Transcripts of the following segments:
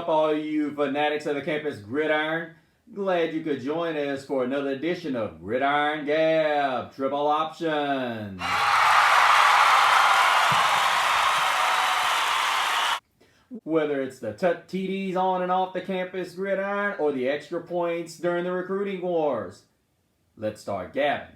up, all you fanatics of the campus gridiron? Glad you could join us for another edition of Gridiron Gab Triple Option. Whether it's the TDs on and off the campus gridiron or the extra points during the recruiting wars, let's start gabbing.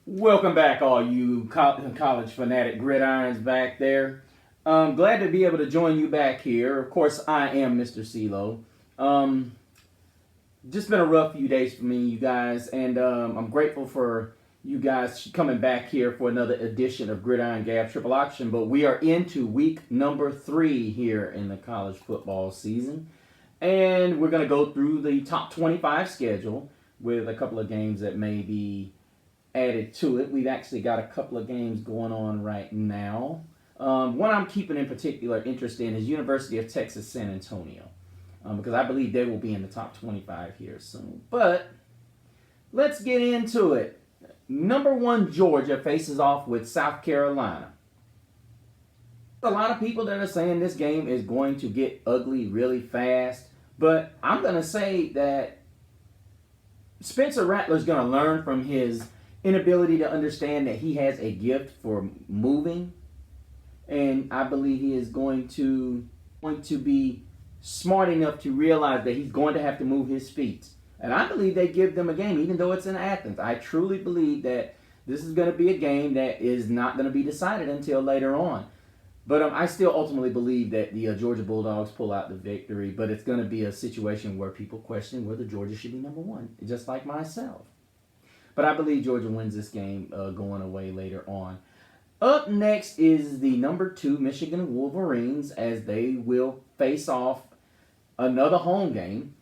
Welcome back, all you college fanatic gridirons back there. Glad to be able to join you back here. Of course, I am Mr. CeeLo. Just been a rough few days for me, you guys, and I'm grateful for you guys coming back here for another edition of Gridiron Gab Triple Option. But we are into week number 3 here in the college football season, and we're going to go through the top 25 schedule with a couple of games that may be added to it. We've actually got a couple of games going on right now. One I'm keeping in particular interest in is University of Texas San Antonio, because I believe they will be in the top 25 here soon. But let's get into it. Number 1 Georgia faces off with South Carolina. A lot of people that are saying this game is going to get ugly really fast, but I'm going to say that Spencer Rattler's going to learn from his inability to understand that he has a gift for moving, and I believe he is going to be smart enough to realize that he's going to have to move his feet. And I believe they give them a game, even though it's in Athens. I truly believe that this is going to be a game that is not going to be decided until later on. But I still ultimately believe that the Georgia Bulldogs pull out the victory, but it's going to be a situation where people question whether Georgia should be number 1, just like myself. But I believe Georgia wins this game going away later on. Up next is the number 2 Michigan Wolverines, as they will face off another home game,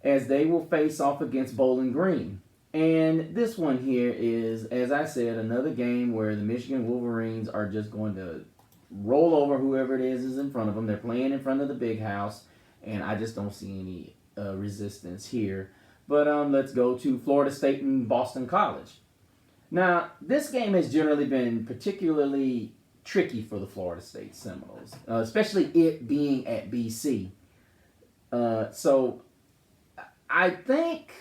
as they will face off against Bowling Green. And this one here is, as I said, another game where the Michigan Wolverines are just going to roll over whoever it is in front of them. They're playing in front of the big house, and I just don't see any resistance here. But let's go to Florida State and Boston College. Now, this game has generally been particularly tricky for the Florida State Seminoles, especially it being at BC. So I think,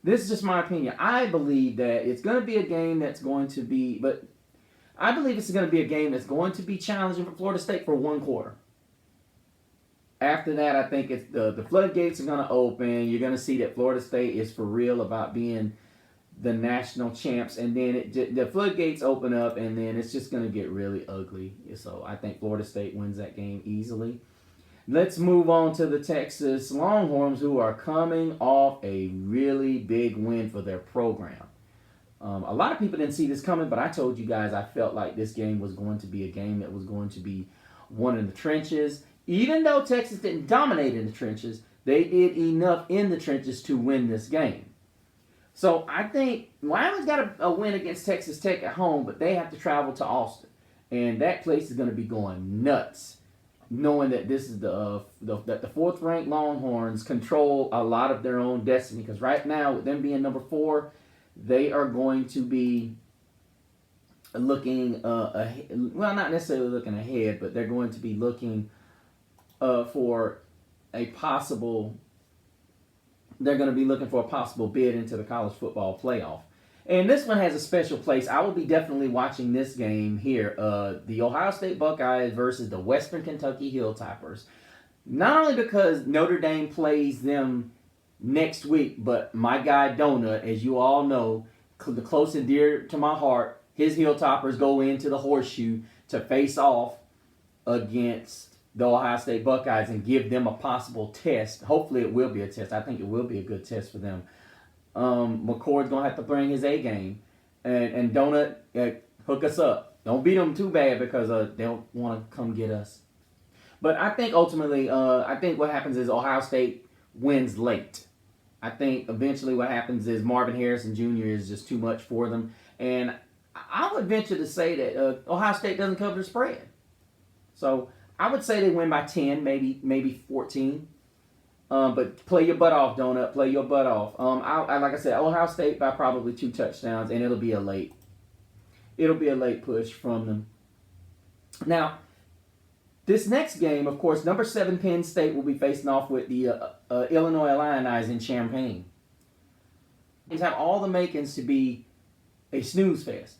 this is just my opinion, I believe that it's going to be a game that's going to be, but I believe it's going to be a game that's going to be challenging for Florida State for 1 quarter. After that, I think it's the floodgates are going to open. You're going to see that Florida State is for real about being the national champs. And then the floodgates open up, and then it's just going to get really ugly. So I think Florida State wins that game easily. Let's move on to the Texas Longhorns, who are coming off a really big win for their program. A lot of people didn't see this coming, but I told you guys I felt like this game was going to be a game that was going to be won in the trenches. Even though Texas didn't dominate in the trenches, they did enough in the trenches to win this game. So I think Wyoming's got a win against Texas Tech at home, but they have to travel to Austin. And that place is going to be going nuts, knowing that this is that the 4th-ranked Longhorns control a lot of their own destiny. Because right now, with them being number 4, they are going to be looking ahead. Well, not necessarily looking ahead, but they're going to be looking for a possible. They're going to be looking for a possible bid into the college football playoff. And this one has a special place. I will be definitely watching this game here. The Ohio State Buckeyes versus the Western Kentucky Hilltoppers. Not only because Notre Dame plays them next week, but my guy Donut, as you all know, the close and dear to my heart, his Hilltoppers go into the Horseshoe to face off against the Ohio State Buckeyes and give them a possible test. Hopefully it will be a test. I think it will be a good test for them. McCord's going to have to bring his A game. And Donut, hook us up. Don't beat them too bad because they don't want to come get us. But I think ultimately, I think what happens is Ohio State wins late. I think eventually what happens is Marvin Harrison Jr. is just too much for them. And I would venture to say that Ohio State doesn't cover the spread. So I would say they win by 10, maybe 14. But play your butt off, Donut. Play your butt off. I like I said, Ohio State by probably 2 touchdowns, and it'll be a late push from them. Now, this next game, of course, number 7 Penn State will be facing off with the Illinois Illini in Champaign. These have all the makings to be a snooze fest.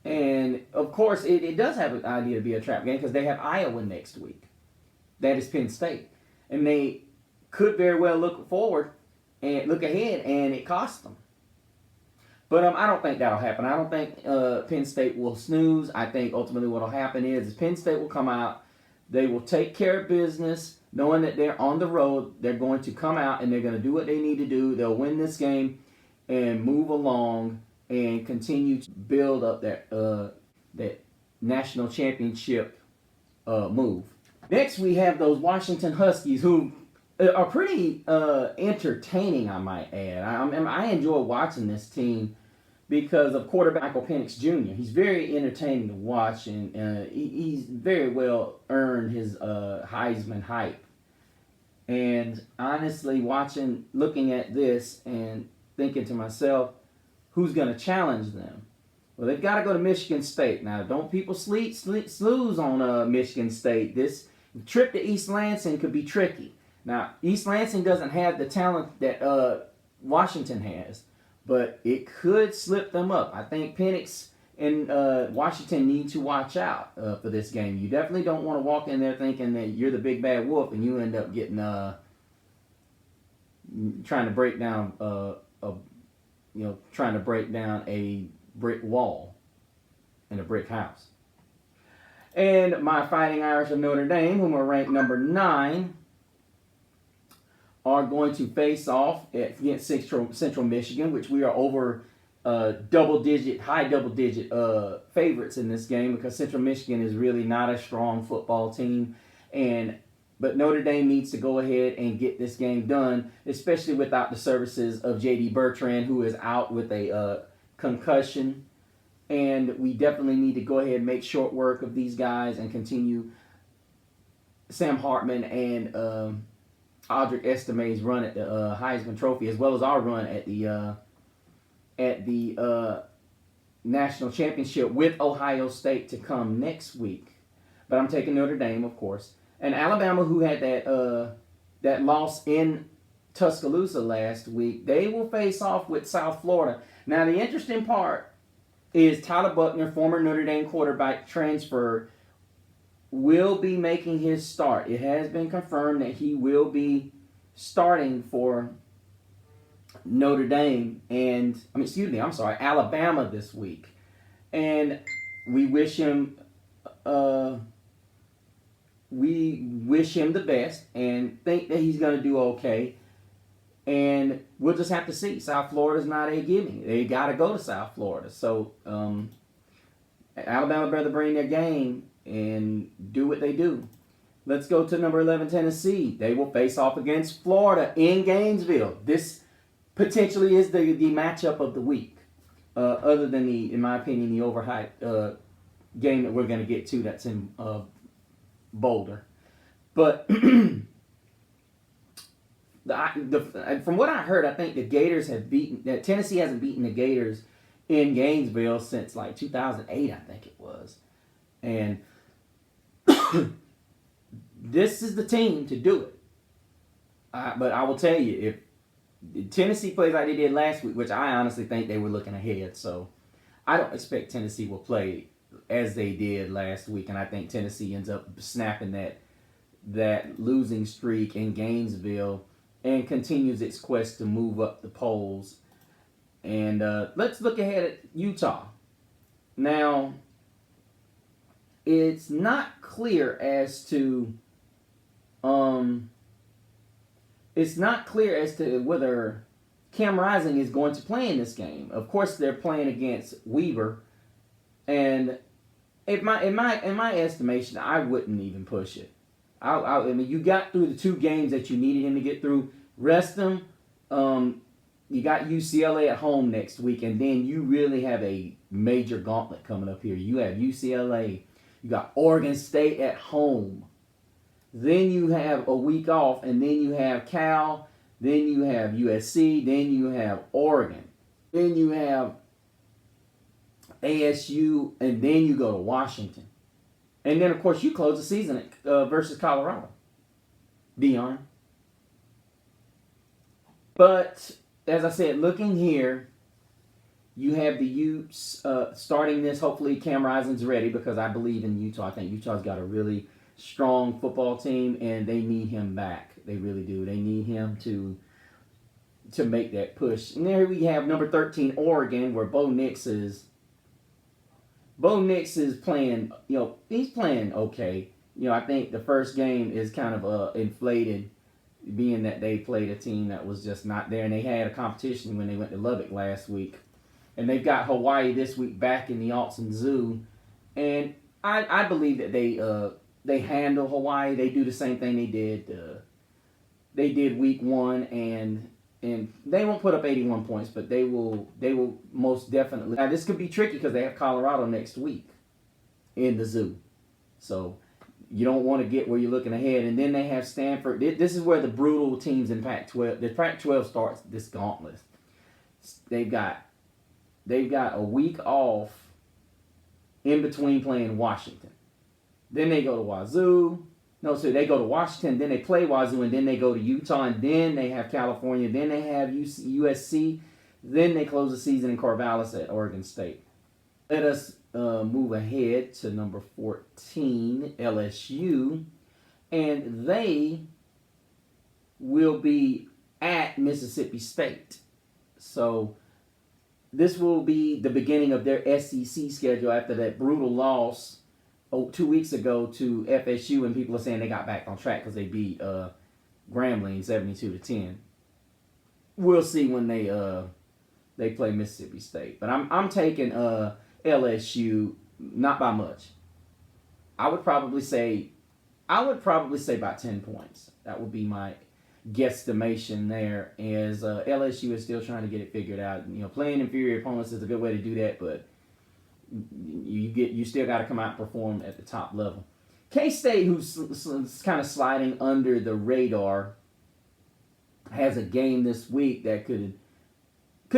And, of course, it does have an idea to be a trap game because they have Iowa next week. That is Penn State. And they could very well look forward and look ahead, and it costs them. But I don't think that'll happen. I don't think Penn State will snooze. I think ultimately what will happen is Penn State will come out. They will take care of business, knowing that they're on the road. They're going to come out, and they're going to do what they need to do. They'll win this game and move along and continue to build up that national championship move. Next, we have those Washington Huskies, who are pretty entertaining, I might add. I enjoy watching this team because of quarterback Michael Penix Jr. He's very entertaining to watch, and he's very well earned his Heisman hype. And honestly, looking at this and thinking to myself, who's going to challenge them? Well, they've got to go to Michigan State. Now, don't people snooze on Michigan State. This trip to East Lansing could be tricky. Now, East Lansing doesn't have the talent that Washington has, but it could slip them up. I think Penix and Washington need to watch out for this game. You definitely don't want to walk in there thinking that you're the big bad wolf and you end up getting trying to break down a brick wall in a brick house. And my Fighting Irish of Notre Dame, whom are ranked number 9, are going to face off against Central Michigan, which we are over high double digit favorites in this game because Central Michigan is really not a strong football team. But Notre Dame needs to go ahead and get this game done, especially without the services of J.D. Bertrand, who is out with a concussion. And we definitely need to go ahead and make short work of these guys and continue Sam Hartman and Audric Estime's run at the Heisman Trophy, as well as our run at the national championship with Ohio State to come next week. But I'm taking Notre Dame, of course. And Alabama, who had that loss in Tuscaloosa last week, they will face off with South Florida. Now, the interesting part is Tyler Buchner, former Notre Dame quarterback transfer, will be making his start. It has been confirmed that he will be starting for Alabama this week. And we wish him the best and think that he's going to do okay. And we'll just have to see. South Florida's not a gimme. They got to go to South Florida. So Alabama better bring their game and do what they do. Let's go to number 11, Tennessee. They will face off against Florida in Gainesville. This potentially is the matchup of the week, other than in my opinion, the overhyped game that we're going to get to that's in Boulder. But from what I heard, I think the Gators Tennessee hasn't beaten the Gators in Gainesville since like 2008, I think it was. And this is the team to do it. But I will tell you, if Tennessee plays like they did last week, which I honestly think they were looking ahead, so I don't expect Tennessee will play as they did last week, and I think Tennessee ends up snapping that losing streak in Gainesville and continues its quest to move up the polls. And let's look ahead at Utah. Now, it's not clear as to whether Cam Rising is going to play in this game. Of course, they're playing against Weber, and in my estimation, I wouldn't even push it. I mean, you got through the 2 games that you needed him to get through. Rest him. you got UCLA at home next week, and then you really have a major gauntlet coming up here. You have UCLA, you got Oregon State at home. Then you have a week off, and then you have Cal, then you have USC, then you have Oregon, then you have ASU, and then you go to Washington. And then, of course, you close the season versus Colorado. Dion. But, as I said, looking here, you have the Utes starting this. Hopefully, Cam Rising's ready because I believe in Utah. I think Utah's got a really strong football team, and they need him back. They really do. They need him to make that push. And there we have number 13, Oregon, where Bo Nix is. Bo Nix is playing, he's playing okay. I think the first game is kind of inflated, being that they played a team that was just not there, and they had a competition when they went to Lubbock last week. And they've got Hawaii this week back in the Autzen Zoo. And I believe that they handle Hawaii. They do the same thing they did week one, and they won't put up 81 points, but they will most definitely. Now, this could be tricky because they have Colorado next week in the Zoo. So you don't want to get where you're looking ahead. And then they have Stanford. This is where the brutal teams in Pac-12. The Pac-12 starts this gauntlet. They've got a week off in between playing Washington. Then they go to Wazoo. No, so they go to Washington, then they play Wazoo, and then they go to Utah, and then they have California, then they have USC, then they close the season in Corvallis at Oregon State. Let us move ahead to number 14, LSU, and they will be at Mississippi State. So this will be the beginning of their SEC schedule after that brutal loss 2 weeks ago to FSU, and people are saying they got back on track because they beat Grambling 72-10. We'll see when they play Mississippi State, but I'm taking LSU not by much. I would probably say about 10 points. That would be my guesstimation there. As LSU is still trying to get it figured out. Playing inferior opponents is a good way to do that, but you still got to come out and perform at the top level. K-State, who's kind of sliding under the radar, has a game this week that could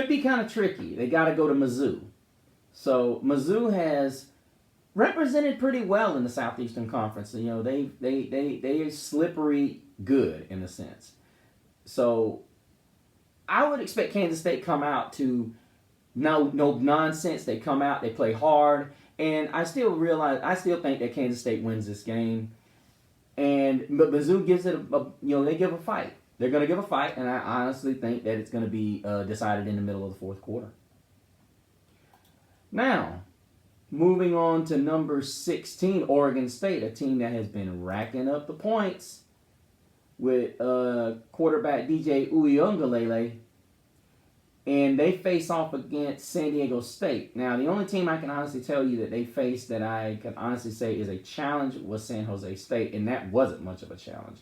be kind of tricky. They got to go to Mizzou. So Mizzou has represented pretty well in the Southeastern Conference. They slippery good in a sense. So I would expect Kansas State come out to no nonsense. They come out, they play hard, and I still think that Kansas State wins this game. But Mizzou gives it they give a fight. They're going to give a fight, and I honestly think that it's going to be decided in the middle of the fourth quarter. Now, moving on to number 16, Oregon State, a team that has been racking up the points with quarterback DJ Uiagalelei. And they face off against San Diego State. Now, the only team I can honestly tell you that they faced that I can honestly say is a challenge was San Jose State, and that wasn't much of a challenge.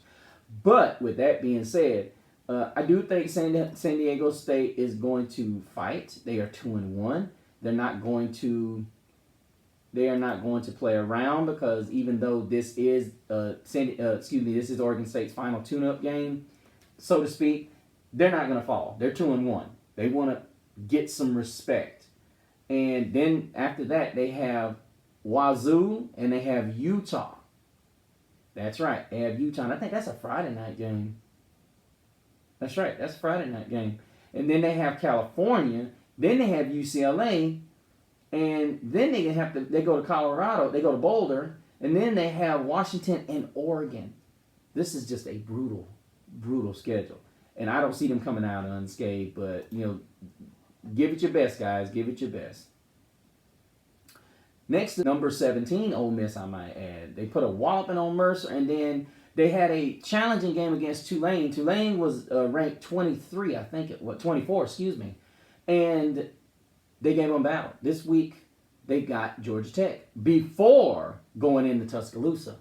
But with that being said, I do think San Diego State is going to fight. They are 2-1. They are not going to play around, because even though this is this is Oregon State's final tune-up game, so to speak, they're not going to fall. They're 2-1. They want to get some respect. And then after that, they have Wazoo and they have Utah. That's right. They have Utah. And I think that's a Friday night game. That's right. That's a Friday night game. And then they have California. Then they have UCLA. And then they go to Colorado. They go to Boulder. And then they have Washington and Oregon. This is just a brutal, brutal schedule. And I don't see them coming out unscathed, but, give it your best, guys. Give it your best. Next, number 17, Ole Miss, I might add. They put a walloping on Mercer, and then they had a challenging game against Tulane. Tulane was ranked 23, I think, 24, excuse me. And they gave them battle. This week, they got Georgia Tech before going into Tuscaloosa.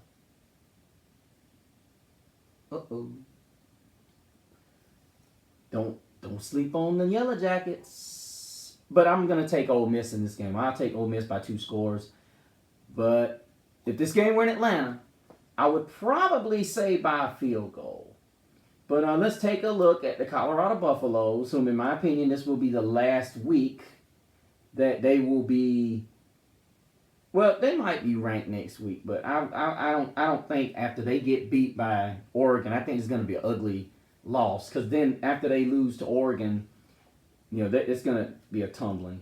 Don't sleep on the Yellow Jackets. But I'm going to take Ole Miss in this game. I'll take Ole Miss by 2 scores. But if this game were in Atlanta, I would probably say by a field goal. But let's take a look at the Colorado Buffaloes, whom, in my opinion, this will be the last week that they will be. Well, they might be ranked next week, but I don't think after they get beat by Oregon, I think it's going to be an ugly loss. Because then after they lose to Oregon, it's going to be a tumble.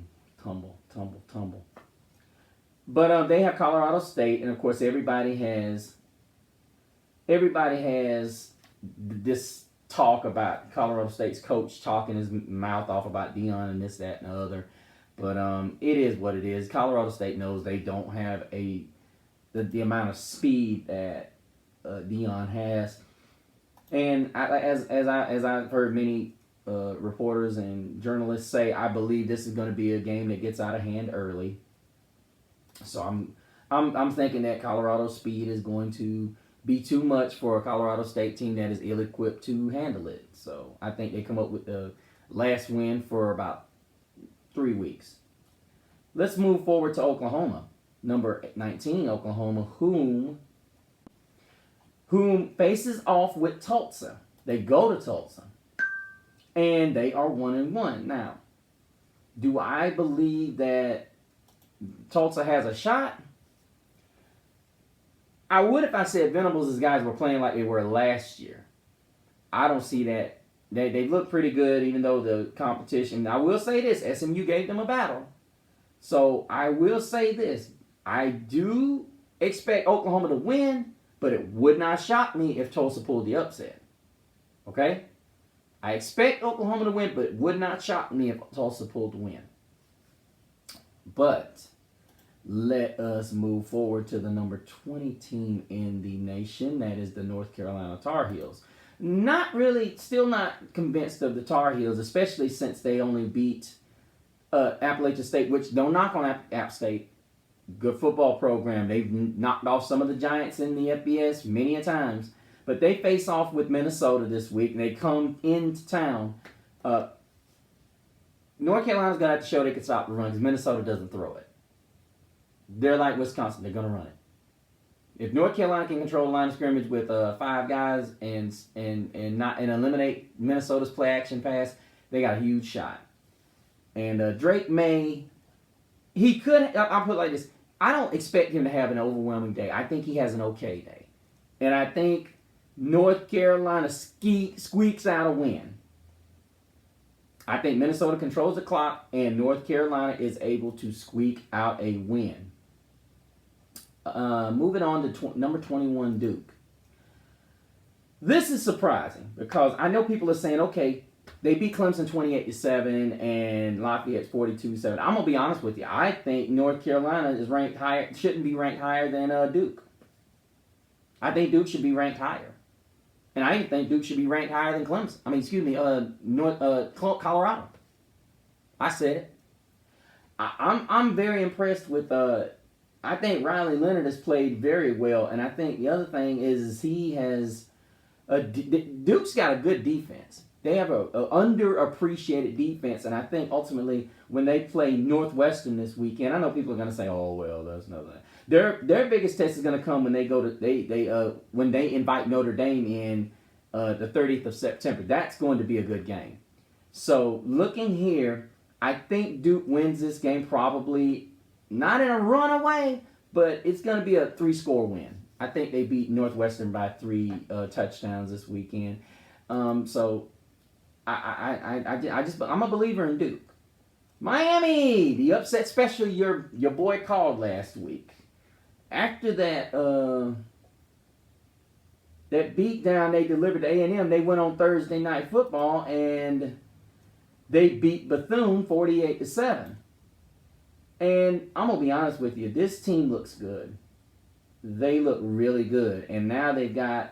But they have Colorado State, and of course everybody has this talk about Colorado State's coach talking his mouth off about Deion and this, that, and the other. But it is what it is. Colorado State knows they don't have the amount of speed that Deion has, and as I've heard many reporters and journalists say, I believe this is going to be a game that gets out of hand early. So I'm thinking that Colorado's speed is going to be too much for a Colorado State team that is ill-equipped to handle it. So I think they come up with the last win for about 3 weeks. Let's move forward to Oklahoma. Number 19, Oklahoma, whom faces off with Tulsa. They go to Tulsa. And they are 1-1. Now, do I believe that Tulsa has a shot? I would if I said Venables' guys were playing like they were last year. I don't see that. They look pretty good, even though the competition. I will say this: SMU gave them a battle. So I will say this: I do expect Oklahoma to win, but it would not shock me if Tulsa pulled the upset. Okay? I expect Oklahoma to win, but it would not shock me if Tulsa pulled the win. But let us move forward to the number 20 team in the nation. That is the North Carolina Tar Heels. Still not convinced of the Tar Heels, especially since they only beat Appalachian State, which don't knock on App State. Good football program. They've knocked off some of the Giants in the FBS many a times. But they face off with Minnesota this week, and they come into town. North Carolina's going to have to show they can stop the run because Minnesota doesn't throw it. They're like Wisconsin. They're going to run it. If North Carolina can control the line of scrimmage with 5 guys and eliminate Minnesota's play action pass, they got a huge shot. And Drake May, he could. I'll put it like this: I don't expect him to have an overwhelming day. I think he has an okay day, and I think North Carolina squeaks out a win. I think Minnesota controls the clock, and North Carolina is able to squeak out a win. Moving on to number 21, Duke. This is surprising because I know people are saying, okay, they beat Clemson 28-7 and Lafayette's 42-7. I'm gonna be honest with you. I think North Carolina is ranked higher, shouldn't be ranked higher than Duke. I think Duke should be ranked higher, and I even think Duke should be ranked higher than Clemson. Colorado. I said it. I'm very impressed with. I think Riley Leonard has played very well, and I think the other thing is he has. Duke's got a good defense. They have a underappreciated defense, and I think ultimately when they play Northwestern this weekend, I know people are going to say, "Oh well, that's nothing." Their biggest test is going to come when they go to when they invite Notre Dame in the 30th of September. That's going to be a good game. So looking here, I think Duke wins this game probably not in a runaway, but it's going to be a 3-score win. I think they beat Northwestern by 3 touchdowns this weekend. So I'm a believer in Duke. Miami, the upset special your boy called last week. After that beat down they delivered to A&M, they went on Thursday Night Football and they beat Bethune 48-7. And I'm going to be honest with you, this team looks good. They look really good. And now they've got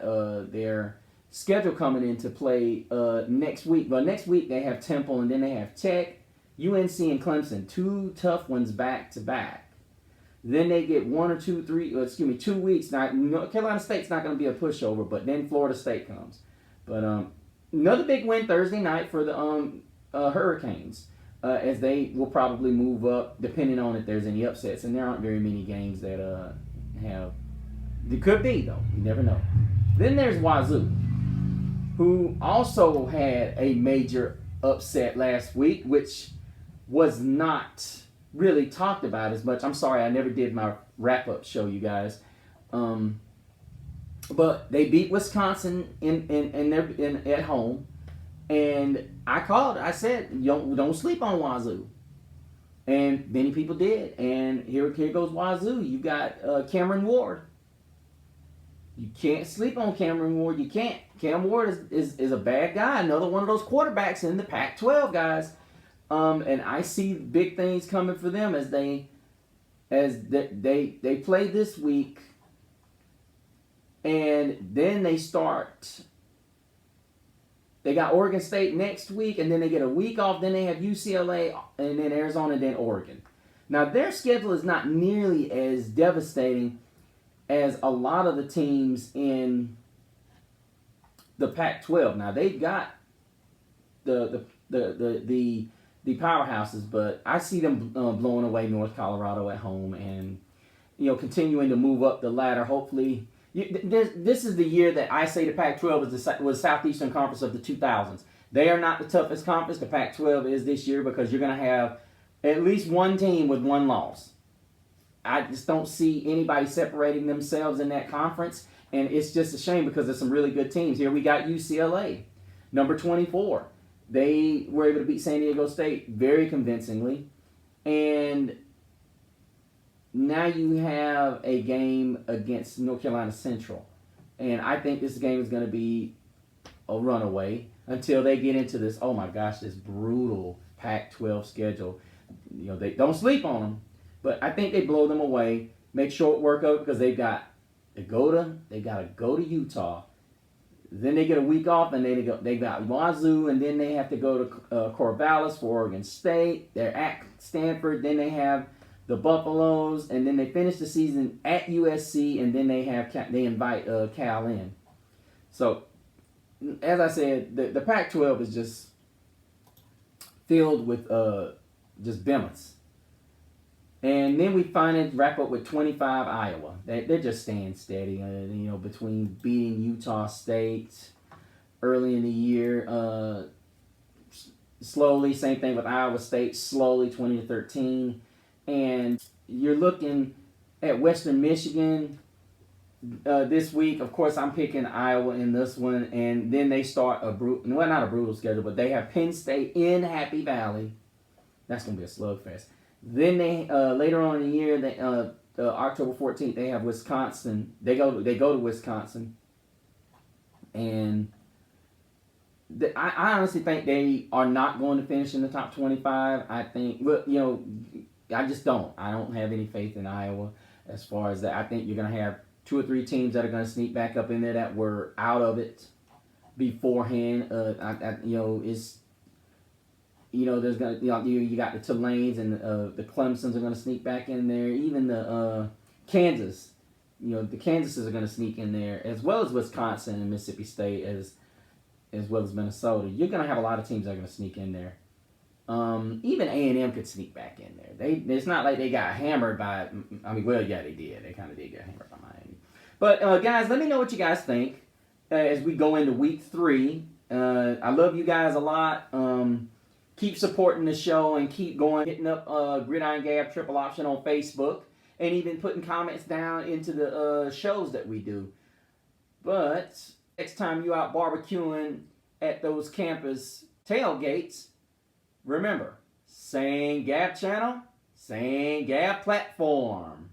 their schedule coming into play next week. But next week they have Temple and then they have Tech, UNC, and Clemson. 2 tough ones back to back. Then they get 2 weeks. Now, North Carolina State's not going to be a pushover, but then Florida State comes. But another big win Thursday night for the Hurricanes, as they will probably move up depending on if there's any upsets. And there aren't very many games that have. It could be though. You never know. Then there's Wazoo, who also had a major upset last week, which was not really talked about as much. I'm sorry, I never did my wrap-up show, you guys. But they beat Wisconsin at home, and I said, don't sleep on Wazoo, and many people did. And here goes Wazoo. You got Cameron Ward. You can't sleep on Cameron Ward. You can't. Cam Ward is a bad guy. Another one of those quarterbacks in the Pac-12, guys. And I see big things coming for them as they play this week, and then they start. They got Oregon State next week, and then they get a week off. Then they have UCLA, and then Arizona, and then Oregon. Now their schedule is not nearly as devastating as a lot of the teams in the Pac-12. Now they've got the powerhouses, but I see them blowing away North Colorado at home, and continuing to move up the ladder. Hopefully, this is the year that I say the Pac-12 was Southeastern Conference of the 2000s. They are not the toughest conference. The Pac-12 is this year because you're going to have at least one team with one loss. I just don't see anybody separating themselves in that conference, and it's just a shame because there's some really good teams. Here we got UCLA, number 24. They were able to beat San Diego State very convincingly, and now you have a game against North Carolina Central, and I think this game is going to be a runaway until they get into this, oh my gosh, this brutal Pac-12 schedule. They don't sleep on them. But I think they blow them away, make short work of it because they got to go to Utah. Then they get a week off, and they got Wazoo, and then they have to go to Corvallis for Oregon State. They're at Stanford. Then they have the Buffaloes, and then they finish the season at USC, and then they invite Cal in. So, as I said, the Pac-12 is just filled with just behemoths. And then we finally wrap up with 25 Iowa. They're just staying steady, between beating Utah State early in the year, slowly. Same thing with Iowa State, slowly 20-13. And you're looking at Western Michigan this week. Of course, I'm picking Iowa in this one. And then they start not a brutal schedule, but they have Penn State in Happy Valley. That's going to be a slugfest. Then they later on in the year, October 14th, they have Wisconsin. They go to Wisconsin, and I honestly think they are not going to finish in the top 25. I think, I just don't. I don't have any faith in Iowa as far as that. I think you're going to have 2 or 3 teams that are going to sneak back up in there that were out of it beforehand. It's. There's gonna you got the Tulanes and the Clemsons are gonna sneak back in there. Even the Kansas, the Kansases are gonna sneak in there, as well as Wisconsin and Mississippi State, as well as Minnesota. You're gonna have a lot of teams that are gonna sneak in there. Even A&M could sneak back in there. It's not like they got hammered by. They did. They kind of did get hammered by Miami. But guys, let me know what you guys think as we go into week 3. I love you guys a lot. Keep supporting the show and keep going, hitting up Gridiron Gab Triple Option on Facebook, and even putting comments down into the shows that we do. But next time you out barbecuing at those campus tailgates, remember, same Gab channel, same Gab platform.